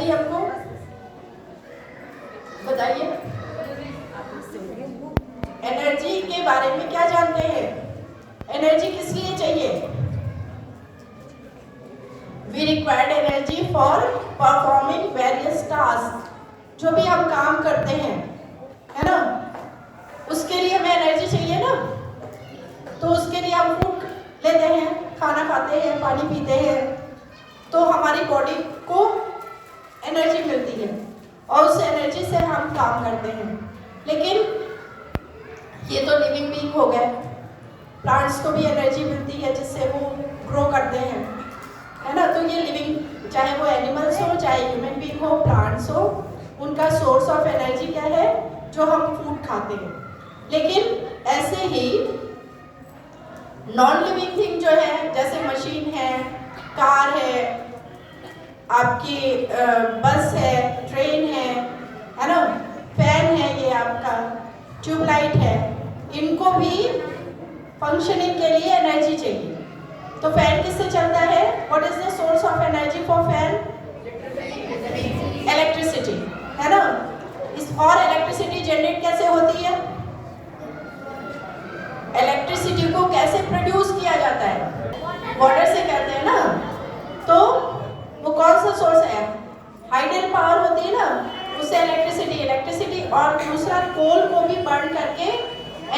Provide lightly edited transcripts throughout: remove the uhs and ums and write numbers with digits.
Energy हमको बताइए, energy के बारे में क्या जानते हैं? एनर्जी किस लिए चाहिए? We required energy for performing various task. जो भी हम काम करते हैं, है ना, उसके लिए हमें एनर्जी चाहिए ना। तो उसके लिए हम फूड लेते हैं, खाना खाते हैं, पानी पीते हैं, तो हमारी बॉडी को एनर्जी मिलती है और उस एनर्जी से हम काम करते हैं। लेकिन ये तो लिविंग बीइंग हो गए। प्लांट्स को भी एनर्जी मिलती है जिससे वो ग्रो करते हैं, है ना। तो ये लिविंग, चाहे वो एनिमल्स हो, चाहे ह्यूमन बीइंग हो, प्लांट्स हो, उनका सोर्स ऑफ एनर्जी क्या है? जो हम फूड खाते हैं। लेकिन ऐसे ही नॉन लिविंग थिंग जो है, जैसे मशीन है, कार है, आपकी बस है, ट्रेन है ना, फैन है, ये आपका ट्यूबलाइट है, इनको भी फंक्शनिंग के लिए एनर्जी चाहिए। तो फैन किससे चलता है? What is the source of energy for fan? Electricity, है ना। और इलेक्ट्रिसिटी जनरेट कैसे होती है? इलेक्ट्रिसिटी को कैसे प्रोड्यूस किया जाता है? वाटर से करते हैं ना। तो वो कौन सा सोर्स है? हाइडल पावर होती है ना, उससे इलेक्ट्रिसिटी। और दूसरा, कोल को भी बर्न करके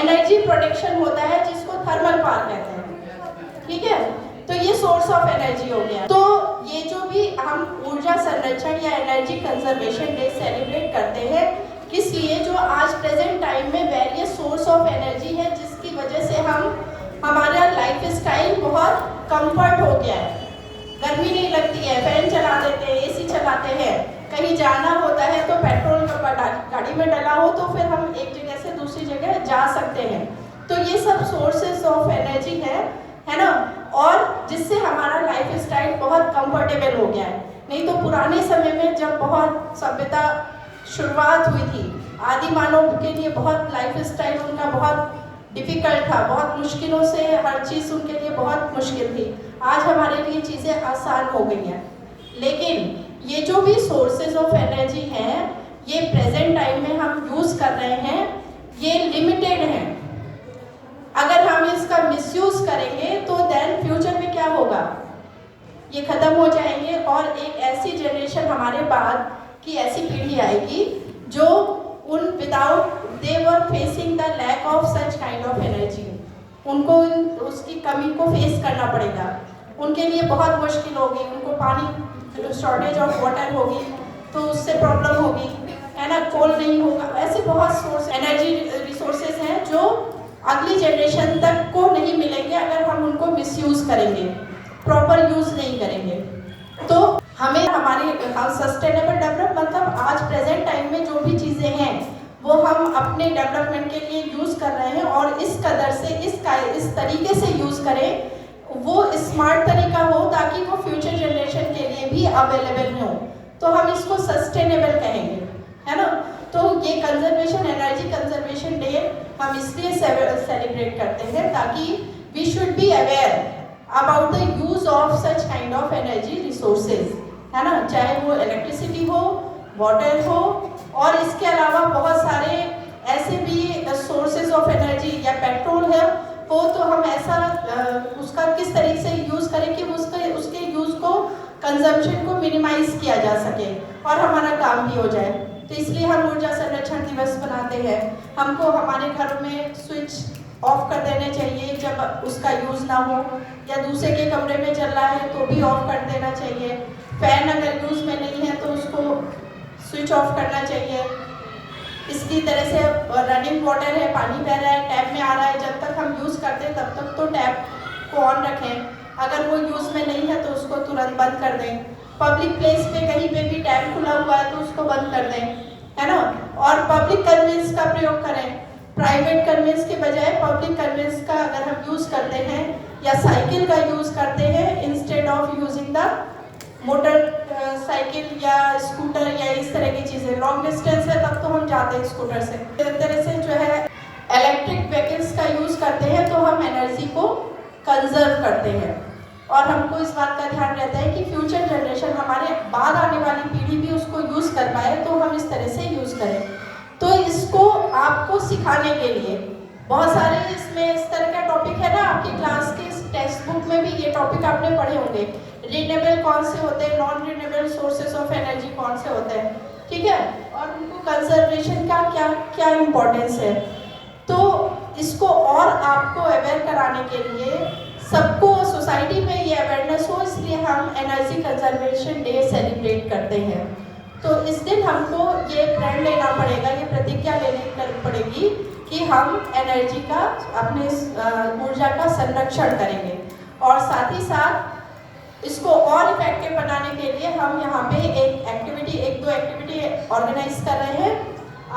एनर्जी प्रोडक्शन होता है, जिसको थर्मल पावर कहते हैं। ठीक है, तो ये सोर्स ऑफ एनर्जी हो गया। तो ये जो भी हम ऊर्जा संरक्षण या एनर्जी कंजर्वेशन डे सेलिब्रेट करते हैं, किस लिए? जो आज प्रेजेंट टाइम में वेरियस सोर्स ऑफ एनर्जी है, जिसकी वजह से हमारा लाइफ स्टाइल बहुत कंफर्ट हो गया है। गर्मी नहीं लगती है, फैन चला देते हैं, एसी चलाते हैं, कहीं जाना होता है तो पेट्रोल गाड़ी में डला हो तो फिर हम एक जगह से दूसरी जगह जा सकते हैं। तो ये सब सोर्सेस ऑफ एनर्जी है ना, और जिससे हमारा लाइफ स्टाइल बहुत कंफर्टेबल हो गया है। नहीं तो पुराने समय में जब बहुत सभ्यता शुरुआत हुई थी, आदि मानव के लिए बहुत लाइफ स्टाइल उनका बहुत डिफिकल्ट था, बहुत मुश्किलों से हर चीज़ उनके लिए बहुत मुश्किल थी। आज हमारे लिए चीज़ें आसान हो गई हैं। लेकिन ये जो भी सोर्सेज ऑफ एनर्जी हैं, ये प्रेजेंट टाइम में हम यूज़ कर रहे हैं, ये लिमिटेड हैं। अगर हम इसका मिसयूज करेंगे तो देन फ्यूचर में क्या होगा? ये खत्म हो जाएंगे और एक ऐसी जनरेशन हमारे बाद की ऐसी पीढ़ी आएगी जो without they were facing the lack of such kind of energy. उनको उसकी कमी को फेस करना पड़ेगा, उनके लिए बहुत मुश्किल होगी। उनको पानी शॉर्टेज ऑफ वाटर होगी तो उससे प्रॉब्लम होगी, है ना। कोल नहीं होगा, ऐसे बहुत सोर्स एनर्जी रिसोर्सेज हैं जो अगली जनरेशन तक को नहीं मिलेंगे अगर हम उनको मिसयूज करेंगे, प्रॉपर यूज नहीं करेंगे। तो हमें हमारी सस्टेनेबल डेवलप मतलब आज प्रेजेंट टाइम में जो भी चीज़ें हैं वो हम अपने डेवलपमेंट के लिए यूज़ कर रहे हैं, और इस कदर से इस तरीके से यूज़ करें, वो स्मार्ट तरीका हो ताकि वो फ्यूचर जनरेशन के लिए भी अवेलेबल हो। तो हम इसको सस्टेनेबल कहेंगे, है ना। तो ये कंजर्वेशन, एनर्जी कंजर्वेशन डे हम इसलिए सेलिब्रेट करते हैं ताकि we should be aware about the use of such kind of energy resources, है ना। चाहे वो इलेक्ट्रिसिटी हो, वाटर हो, और इसके अलावा बहुत सारे ऐसे भी सोर्सेज ऑफ एनर्जी या पेट्रोल है हो, तो हम ऐसा उसका किस तरीके से यूज़ करें कि उसके यूज़ को, कंजम्पशन को मिनिमाइज किया जा सके और हमारा काम भी हो जाए। तो इसलिए हम ऊर्जा संरक्षण दिवस बनाते हैं। हमको हमारे घर में स्विच ऑफ कर देने चाहिए जब उसका यूज़ ना हो, या दूसरे के कमरे में चल रहा है तो भी ऑफ कर देना चाहिए। फैन अगर यूज़ में नहीं है तो उसको स्विच ऑफ करना चाहिए। इसी तरह से रनिंग वाटर है, पानी बह रहा है, टैप में आ रहा है, जब तक हम यूज़ करते हैं तब तक तो टैप को ऑन रखें। अगर वो यूज़ में नहीं है तो उसको तुरंत बंद कर दें। पब्लिक प्लेस पे कहीं पे भी टैप खुला हुआ है तो उसको बंद कर दें, है ना। और पब्लिक कन्वेंस का प्रयोग करें, प्राइवेट कन्वेंस के बजाय पब्लिक कन्वेंस का अगर हम यूज़ करते हैं या साइकिल का यूज़ करते हैं instead of using the motor cycle या स्कूटर या इस तरह की चीज़ें। लॉन्ग डिस्टेंस है तब तो हम जाते हैं स्कूटर से। इस तरह से जो है इलेक्ट्रिक व्हीकल्स का यूज़ करते हैं तो हम एनर्जी को कंजर्व करते हैं। और हमको इस बात का ध्यान रहता है कि फ्यूचर जनरेशन, हमारे बाद आने वाली पीढ़ी भी उसको यूज़ कर पाए, तो हम इस तरह से यूज़ करें। तो इसको आपको सिखाने के लिए बहुत सारे इसमें इस तरह का टॉपिक है ना, आपकी क्लास के टेक्स्ट बुक में भी ये टॉपिक आपने पढ़े होंगे। रिन्यूएबल कौन से होते हैं, non renewable sources of energy कौन से होते हैं, ठीक है, और उनको कंजर्वेशन का क्या क्या इम्पोर्टेंस है। तो इसको और आपको अवेयर कराने के लिए, सबको सोसाइटी में ये अवेयरनेस हो, इसलिए हम एनर्जी कंजर्वेशन डे सेलिब्रेट करते हैं। तो इस दिन हमको ये प्रण लेना पड़ेगा, ये प्रतिज्ञा लेनी पड़ेगी कि हम एनर्जी का, अपने ऊर्जा का संरक्षण करेंगे। और साथ ही साथ इसको और इफेक्टिव बनाने के लिए हम यहाँ पे एक दो एक्टिविटी ऑर्गेनाइज कर रहे हैं।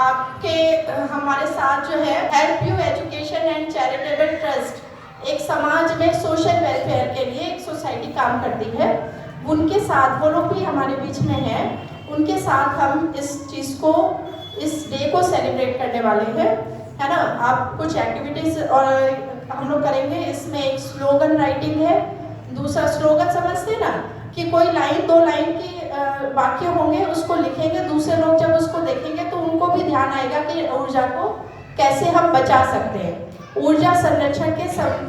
आपके हमारे साथ जो है help you education and charitable trust, एक समाज में सोशल वेलफेयर के लिए एक सोसाइटी काम करती है, उनके साथ, वो लोग भी हमारे बीच में हैं, उनके साथ हम इस चीज़ को, इस डे को सेलिब्रेट करने वाले हैं, है ना। आप कुछ एक्टिविटीज़ और हम लोग करेंगे। इसमें एक स्लोगन राइटिंग है। दूसरा, स्लोगन समझते ना, कि कोई लाइन, 2 लाइन की वाक्य होंगे, उसको लिखेंगे, दूसरे लोग जब उसको देखेंगे तो उनको भी ध्यान आएगा कि ऊर्जा को कैसे हम बचा सकते हैं। ऊर्जा संरक्षण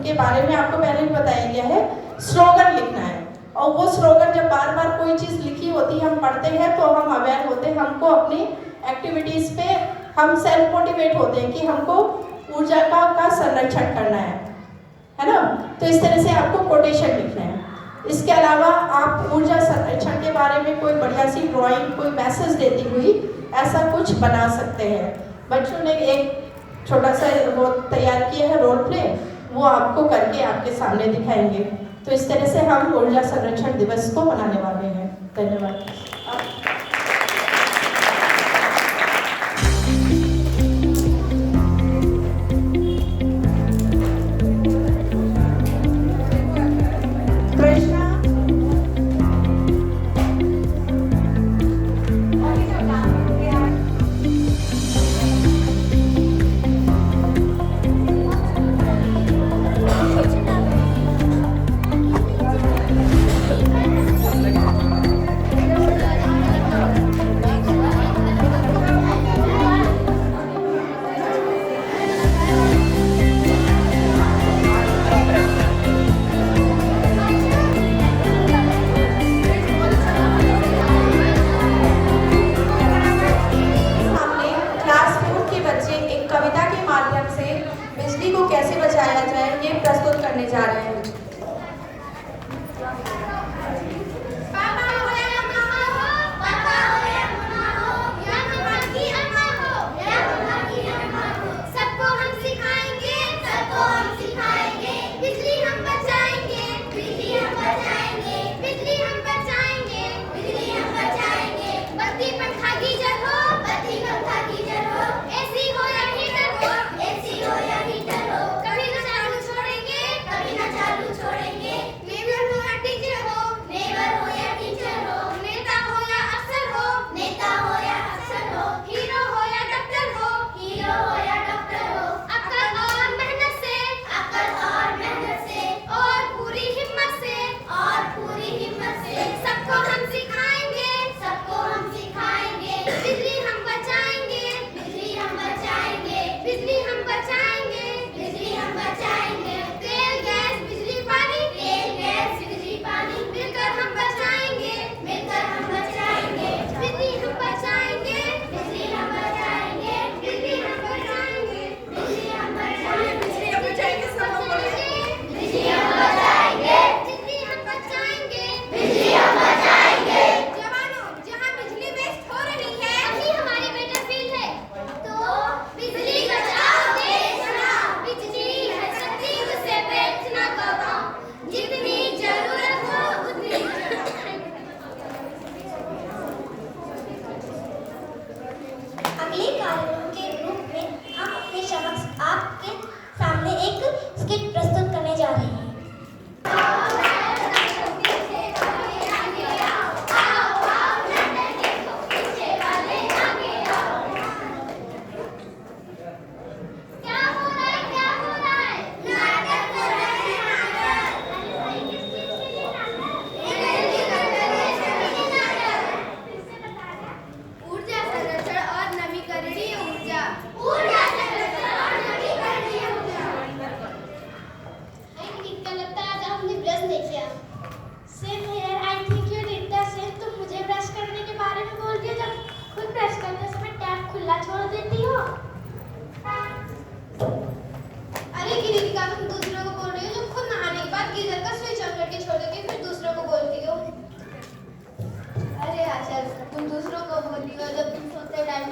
के बारे में आपको पहले भी बताया गया है। स्लोगन लिखना है, और वो स्लोगन जब बार बार कोई चीज़ लिखी होती है, हम पढ़ते हैं, तो हम अवेयर होते हैं, हमको अपनी एक्टिविटीज़ पे हम सेल्फ मोटिवेट होते हैं कि हमको ऊर्जा का संरक्षण करना है ना। तो इस तरह से आपको कोटेशन लिखना है। इसके अलावा आप ऊर्जा संरक्षण के बारे में कोई बढ़िया सी ड्राइंग, कोई मैसेज देती हुई ऐसा कुछ बना सकते हैं। बच्चों ने एक छोटा सा वो तैयार किया है रोल प्ले, वो आपको करके आपके सामने दिखाएंगे। तो इस तरह से हम ऊर्जा संरक्षण दिवस को मनाने वाले हैं। धन्यवाद।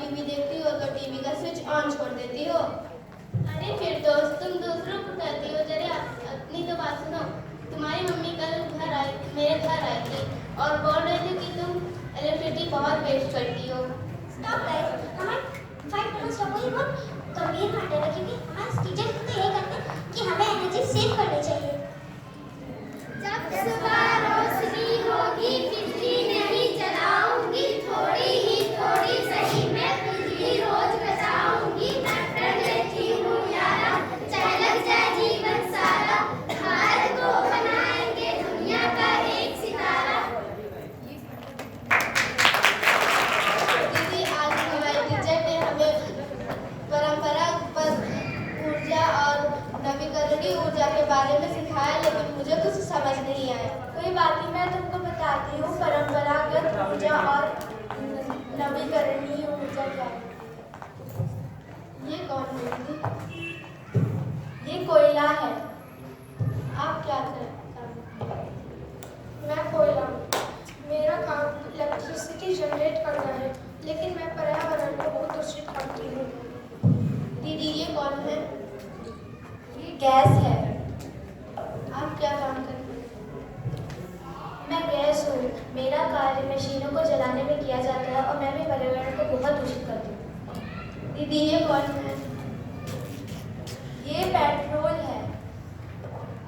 टीवी देखती हो तो टीवी का स्विच ऑन छोड़ देती हो। अरे फिर दोस्त, तुम दूसरों को कहती हो, जरा अपनी तो बात सुनो। तुम्हारी मम्मी कल मेरे घर आई थी और बोल रही थी कि तुम इलेक्ट्रिसिटी बहुत वेस्ट करती हो। स्टॉप गाइस, हमारे 5 मिनट्स का कोई बहुत गंभीर मैटर है, क्योंकि हमारे टीचर तो ये कहते हैं कि हमें एनर्जी सेव करनी चाहिए। जब सुबह रोशनी होगी बिजली नहीं जलाऊंगी, थोड़ी सही मैं बिजली रोज बचाऊंगी। मैं प्रण लेती हूँ यारा, चाहे लग जाए जीवन सारा, भारत को बनाएंगे दुनिया का एक सितारा। दीदी, आज हमारे टीचर ने हमें परंपरागत ऊर्जा और नवीकरणीय ऊर्जा के बारे में सिखाया, लेकिन मुझे कुछ समझ नहीं आया। कोई बात नहीं, मैं तुमको बताती हूँ परंपरागत ऊर्जा और नवीकरणीय ऊर्जा क्या है। ये कौन है दीदी? ये कोयला है। आप क्या करते हैं? मैं कोयला हूँ। मेरा काम इलेक्ट्रिसिटी जनरेट करना है, लेकिन मैं पर्यावरण को बहुत दूषित करती हूँ। दीदी, ये कौन है? ये गैस है। आप क्या काम करते हैं? मैं गैस हूँ। मेरा कार्य मशीनों को जलाने में किया जाता है और मैं भी पर्यावरण को बहुत दूषित करती हूँ। दीदी, ये कौन है? ये पेट्रोल है।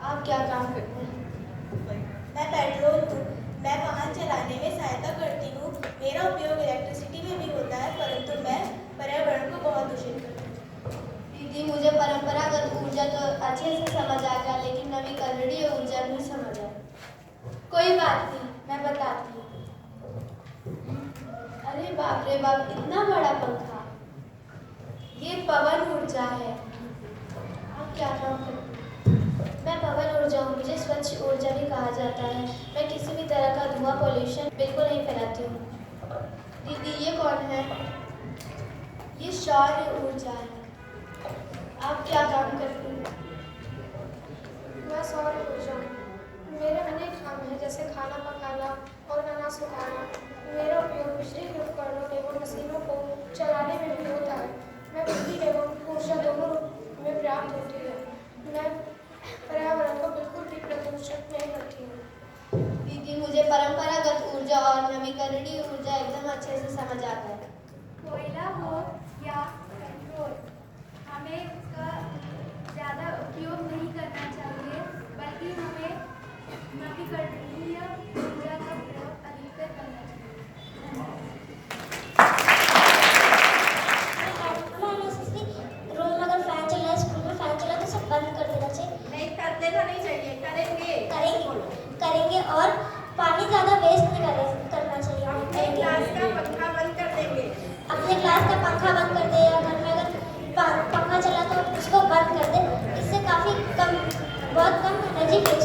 आप क्या काम करते हैं? मैं पेट्रोल हूँ। मैं वाहन चलाने में सहायता करती हूँ। मेरा उपयोग इलेक्ट्रिसिटी में भी होता है, परंतु मैं पर्यावरण को बहुत दूषित करती हूँ। दीदी, मुझे परंपरागत ऊर्जा तो अच्छे से समझ आ गया, लेकिन नवीकरणीय ऊर्जा नहीं समझ आया। कोई बात नहीं, मैं बताती हूँ। अरे बाप रे बाप, इतना बड़ा पंखा! ये पवन ऊर्जा है। आप क्या काम करते हैं? मैं पवन ऊर्जा हूँ। मुझे स्वच्छ ऊर्जा भी कहा जाता है। मैं किसी भी तरह का धुआं पोल्यूशन बिल्कुल नहीं फैलाती हूँ। दीदी, ये कौन है? ये सौर ऊर्जा है। आप क्या काम करती हैं? मैं सौर ऊर्जा हूँ। मेरे अनेक काम हैं, जैसे खाना पकाना और अनाज सुखाना। मेरा उपयोग बिजली के उपकरणों एवं मशीनों को चलाने में भी होता है। मैं बिजली एवं ऊर्जा दोनों रूप में प्राप्त होती है। मैं पर्यावरण को बिल्कुल भी प्रदूषित नहीं करती हूँ। दीदी, मुझे परंपरागत ऊर्जा और नवीकरणीय ऊर्जा एकदम अच्छे से समझ आता है। कोयला हो या पेट्रोल, हमें इसका ज़्यादा उपयोग नहीं करना चाहिए, बल्कि हमें नवीकरणीय ऊर्जा का प्रयोग अधिकतर करना चाहिए। हमारे रूम में अगर फैन चल रहा है, स्कूल में फैन चल रहा है, तो सब बंद कर देना चाहिए। नहीं, कर देना नहीं चाहिए, करेंगे और पानी ज़्यादा वेस्ट नहीं करना चाहिए। अपने क्लास का पंखा बंद कर देंगे। अपने क्लास का पंखा बंद कर दे, या घर में अगर पंखा चला तो उसको बंद कर दे। इससे बहुत कम एनर्जी वेस्ट